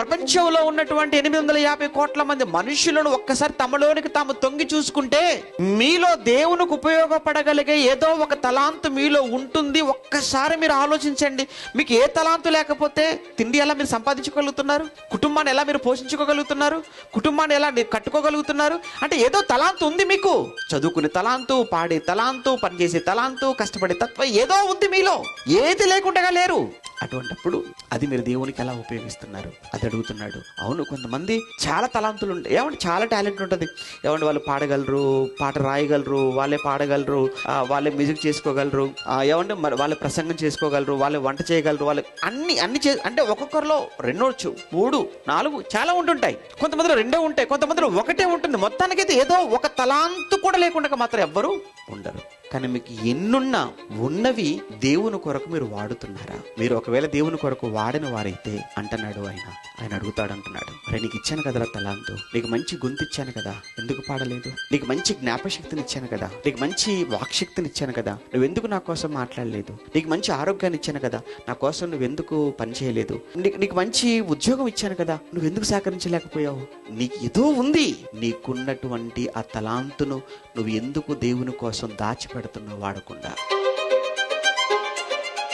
ప్రపంచంలో ఉన్నటువంటి 850 కోట్ల మంది మనుషులను ఒక్కసారి తమలోనికి తాము తొంగి చూసుకుంటే మీలో దేవునికి ఉపయోగపడగలిగే ఏదో ఒక తలాంతు మీలో ఉంటుంది. ఒక్కసారి మీరు ఆలోచించండి. మీకు ఏ తలాంతు లేకపోతే తిండి ఎలా మీరు సంపాదించుకోగలుగుతున్నారు? కుటుంబాన్ని ఎలా మీరు పోషించుకోగలుగుతున్నారు? కుటుంబాన్ని ఎలా కట్టుకోగలుగుతున్నారు? అంటే ఏదో తలాంతు ఉంది మీకు. చదువుకునే తలాంతు, పాడే తలాంతు, పనిచేసే తలాంతు, కష్టపడే తత్వం ఏదో ఉంది మీలో. ఏది లేకుండా లేరు. అటువంటిప్పుడు అది మీరు దేవునికి ఎలా ఉపయోగిస్తున్నారు అది అడుగుతున్నాడు. అవును, కొంతమంది చాలా తలాంతులు ఉంటాయి. ఏమంటే చాలా టాలెంట్ ఉంటుంది. ఏమంటే వాళ్ళు పాడగలరు, పాట రాయగలరు, వాళ్ళే పాడగలరు, వాళ్ళే మ్యూజిక్ చేసుకోగలరు, ఏమంటే వాళ్ళే ప్రసంగం చేసుకోగలరు, వాళ్ళే వంట చేయగలరు, వాళ్ళు అన్ని అంటే ఒక్కొక్కరిలో 2, 3, 4 చాలా ఉంటుంటాయి. కొంతమందిలో 2 ఉంటాయి, కొంతమందిలో 1 ఉంటుంది. మొత్తానికైతే ఏదో ఒక తలాంతు కూడా లేకుండా మాత్రం ఎవ్వరూ ఉండరు. కానీ మీకు ఎన్నున్నా ఉన్నవి దేవుని కొరకు మీరు వాడుతున్నారా? మీరు ఒకవేళ దేవుని కొరకు వాడిన వారైతే అంటున్నాడు ఆయన అడుగుతాడు, అంటున్నాడు, మరి నీకు ఇచ్చాను కదరా తలాంతు, నీకు మంచి గొంతు ఇచ్చాను కదా, ఎందుకు పాడలేదు? నీకు మంచి జ్ఞాపశక్తిని ఇచ్చాను కదా, నీకు మంచి వాక్శక్తిని ఇచ్చాను కదా, నువ్వెందుకు నా కోసం మాట్లాడలేదు? నీకు మంచి ఆరోగ్యాన్ని ఇచ్చాను కదా, నా కోసం నువ్వెందుకు పని చేయలేదు? నీకు మంచి ఉద్యోగం ఇచ్చాను కదా, నువ్వెందుకు సహకరించలేకపోయావు? నీకు ఏదో ఉంది. నీకున్నటువంటి ఆ తలాంతును నువ్వు ఎందుకు దేవుని కోసం దాచిపెడుతున్నావు వాడకుండా?